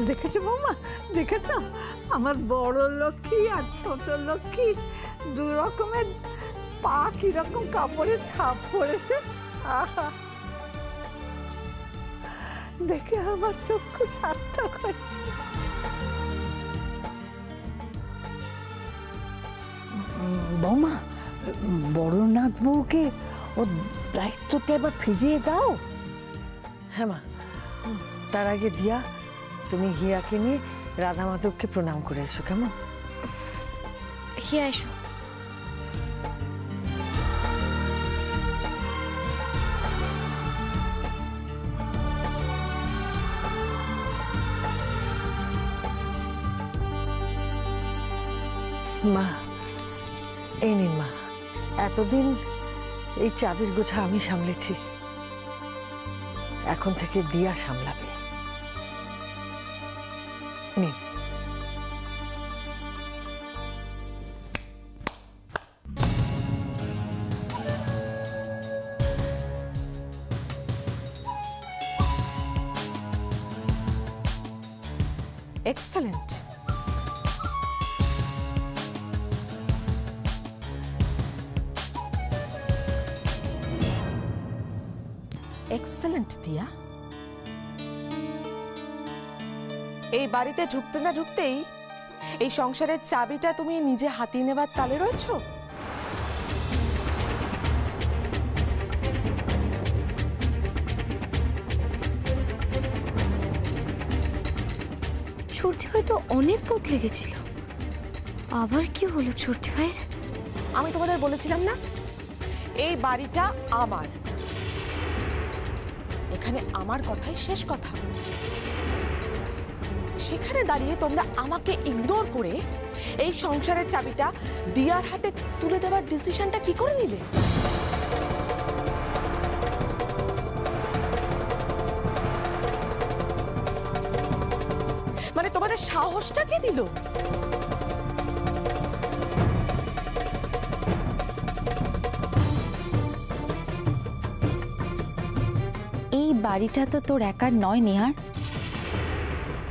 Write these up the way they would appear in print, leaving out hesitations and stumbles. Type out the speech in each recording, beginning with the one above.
দেখেছো বৌমা, দেখেছো আমার বড় লক্ষ্মী আর ছোট লক্ষ্মী দু রকমের পা কিরকম কাপড়ের ছাপ পড়েছে। আহা, দেখে আমার চক্ষু সার্থক হচ্ছে। বৌমা, বড়নাথ বউকে ওর দায়িত্বটা এবার ফিরিয়ে দাও। হ্যাঁ মা, তার আগে দিয়া তুমি হিয়াকে নিয়ে রাধা মাধবকে প্রণাম করে এসো, কেমন? হিয়া এসো। মা, এই নিন মা, এতদিন এই চাবির গোছা আমি সামলেছি, এখন থেকে দিয়া সামলাবে। নিন। এক্সেলেন্ট। এক্সেলেন্ট দিয়া, এই বাড়িতে ঢুকতে না ঢুকতেই এই সংসারের চাবিটা তুমি নিজে হাতিয়ে নেবার তালে রয়েছো। ছর্দি ভাই তো অনেক বদলে গেছিল, আবার কি হলো ছর্দি ভাইয়ের? আমি তোমাদের বলেছিলাম না এই বাড়িটা আমার, এখানে আমার কথাই শেষ কথা। সেখানে দাঁড়িয়ে তোমরা আমাকে ইগনোর করে এই সংসারের চাবিটা দিয়ার হাতে তুলে দেওয়ার ডিসিশনটা কি করে নিলে? মানে তোমাদের সাহসটা কে দিল? এই বাড়িটা তো তোর একার নয় নেহার,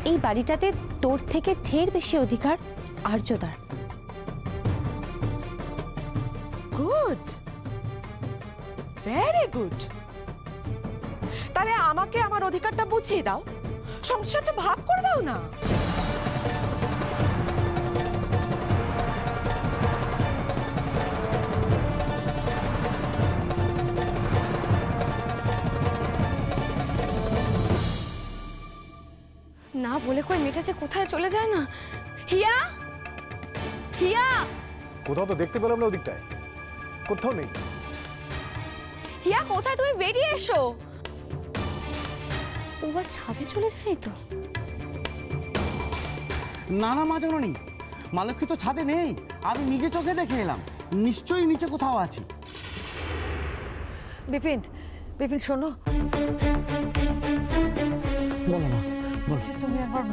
এই বাড়িটাতে তোর থেকে ঢের বেশি অধিকার আর্যদার। Good, very good. তাহলে আমাকে আমার অধিকারটা বুঝিয়ে দাও, সংসারটা ভাগ করে দাও না। না বলে কই মেয়েটা যে কোথায় চলে যায় না। হিয়া, হিয়া, কোথাও তো দেখতে পেলাম না, ওদিকটায় কোথাও নেই। হিয়া কোথায়? তুমি বেরিয়ে এসো। ও বা ছাদে চলে যায়নি তো? না না মা জননী, মা লক্ষ্মী তো ছাদে নেই, আমি নিজে চোখে দেখে এলাম, নিশ্চয়ই নিচে কোথাও আছে। বিপিন, বিপিন শোনো, বলো না, বলো। তুমি একবার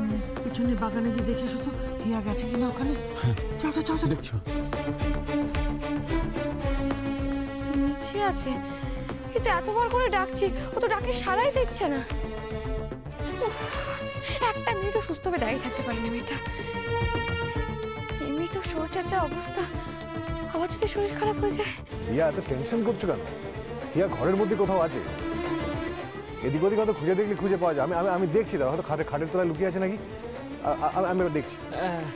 পিছনে বাগানে গিয়ে দেখে এসো তো হিয়া গেছে কিনা ওখানে। যাও যাও যাও, দেখছো নিচে আছে, কিন্তু এতবার করে ডাকছি ও তো ডাকে সাড়াই দিচ্ছে না। উফ, একটা মিনিটও সুস্থভাবে দাঁড়িয়ে থাকতে পারেনি মেয়েটা। এমনি তো শরীরটার যা অবস্থা, আবার যদি শরীর খারাপ হয়ে যায়। হিয়া এত টেনশন করছো কেন? হিয়া ঘরের মধ্যে কোথাও আছে, এদিক ওদিক হয়তো খুঁজে দেখলে খুঁজে পাওয়া যায়। আমি দেখছি, দাঁড়া, হয়তো খাটের তলায় লুকিয়ে আছে নাকি, আমি এবার দেখছি।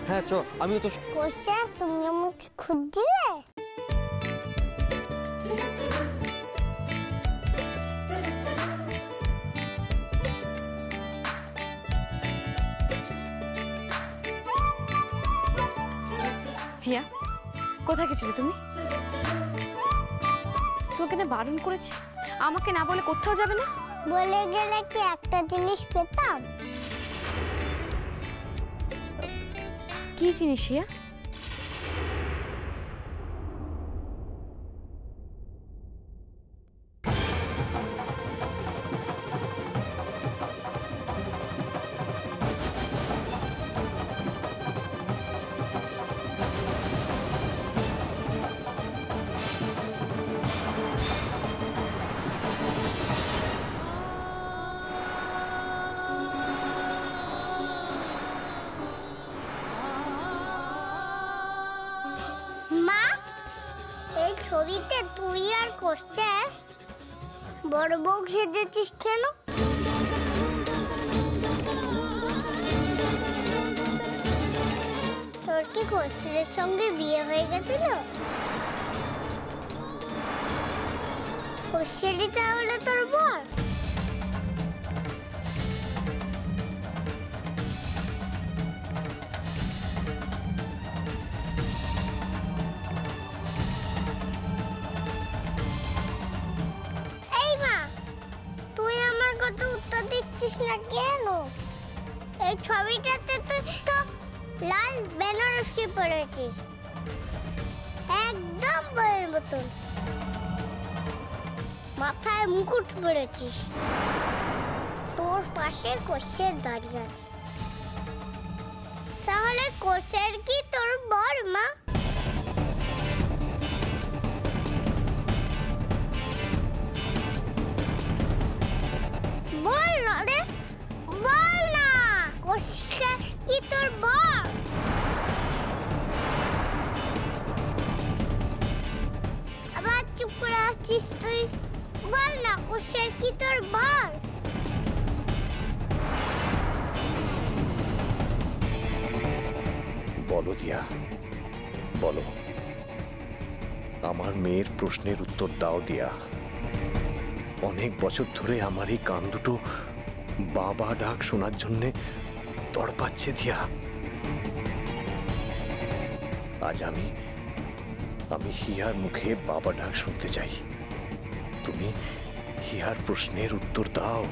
হ্যাঁ চ, আমিও তো। কোষা, তুমি আমাকে খুঁজছিলে? হিয়া, কোথায় গেছিলে তুমি? তোমাকে না বারণ করেছি, আমাকে না বলে কোথাও যাবে না। বলে গেলে কি একটা জিনিস পেতাম? কি জিনিস হিয়া? কোশ্চেন, বড় বউ সেজেছিস কেন? তোর কি কোশ্চেনের সঙ্গে বিয়ে হয়ে গেছিল? কোশ্চেনই তাহলে তোর বর? এই মা, তুই আমার কথা উত্তর দিচ্ছিস না কেন? এই ছবিটাতে তুই তো লাল বেনারসি পরেছিস, একদম বইয়ের মতন। মাথায় মুকুট পরেছিস, তোর পাশে কোষের দাঁড়িয়ে আছে। তাহলে কোষের কি তোর বর মা? বল না রে, বল না, কোষের কি তোর বর? আবার চুপ করে আছিস তুই, বল না কোষের কি তোর বর? বলো দিয়া, বলো, আমার মেয়ের প্রশ্নের উত্তর দাও দিয়া। অনেক বছর ধরে আমার এই কান দুটো বাবা ডাক শোনার জন্যে তড়পাচ্ছে দিয়া। আজ আমি হিয়ার মুখে বাবা ডাক শুনতে চাই। তুমি হিয়ার প্রশ্নের উত্তর দাও।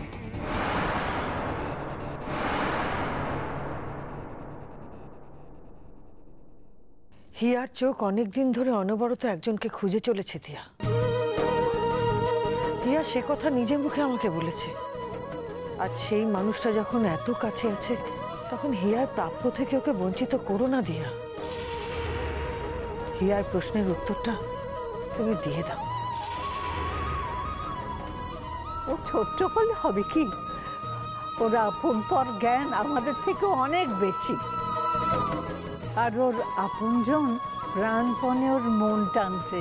হিয়ার চোখ অনেকদিন ধরে অনবরত একজনকে খুঁজে চলেছে দিয়া। হিয়া সে কথা নিজে মুখে আমাকে বলেছে। আজ সেই মানুষটা যখন এত কাছে আছে, তখন হিয়ার প্রাপ্য থেকে ওকে বঞ্চিত করো না দিয়া। হিয়ার প্রশ্নের উত্তরটা তুমি দিয়ে দাও। ও ছোট্ট হলে হবে কি, ওর আপন পর জ্ঞান আমাদের থেকে অনেক বেশি। আর ওর আপনজন প্রাণপণে ওর মন টানছে।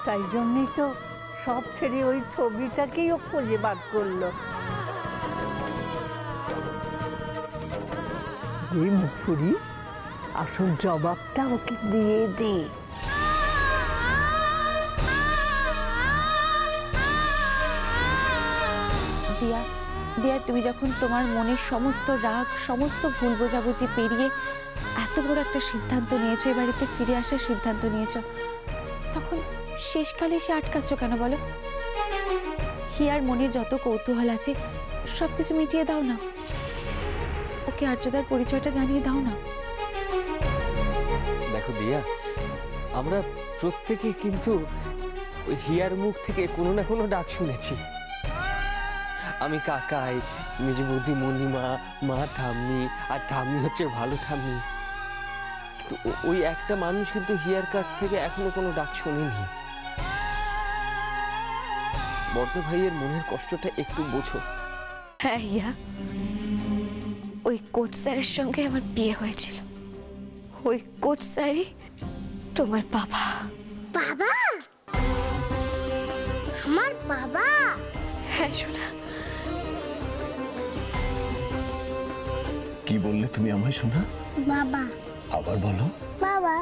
তাই জন্যই তো সব ছেড়ে ওই ছবিটাকেই ও খুঁজে বার করলো। এই মুখুরি, আসল জবাবটা ওকে দিয়ে দে। দিয়া, দিয়া, তুমি যখন তোমার মনের সমস্ত রাগ, সমস্ত ভুল বোঝাবুঝি পেরিয়ে এত বড় একটা সিদ্ধান্ত নিয়েছো, এই বাড়িতে ফিরে আসার সিদ্ধান্ত নিয়েছো, তখন শেষকালে এসে আটকাচ্ছ কেন বলো? হিয়ার মনের যত কৌতূহল আছে সবকিছু মিটিয়ে দাও না, ওকে আর্যদার পরিচয়টা জানিয়ে দাও না। দেখো দিয়া, আমরা প্রত্যেকে কিন্তু ওই হিয়ার মুখ থেকে কোনো না কোনো ডাক শুনেছি। আমি কাকাই, মেজ বৌদি মণিমা, মা ঠাম্মি, আর ঠাম্মি হচ্ছে ভালো ঠাম্মি। তো ওই একটা মানুষ কিন্তু হিয়ার কাছ থেকে এখনো কোনো ডাক শোনেনি। বড় ভাইয়ের মনের কষ্টটা একটু বোঝো। হ্যাঁ হিয়া, ওই কোচ স্যারের সঙ্গে আমার বিয়ে হয়েছিল। ওই কোচ স্যারই তোমার বাবা। বাবা? আমার বাবা? হ্যাঁ শোনা। কি বললে তুমি আমায় শোনা? বাবা। আবার বলো। বাবা।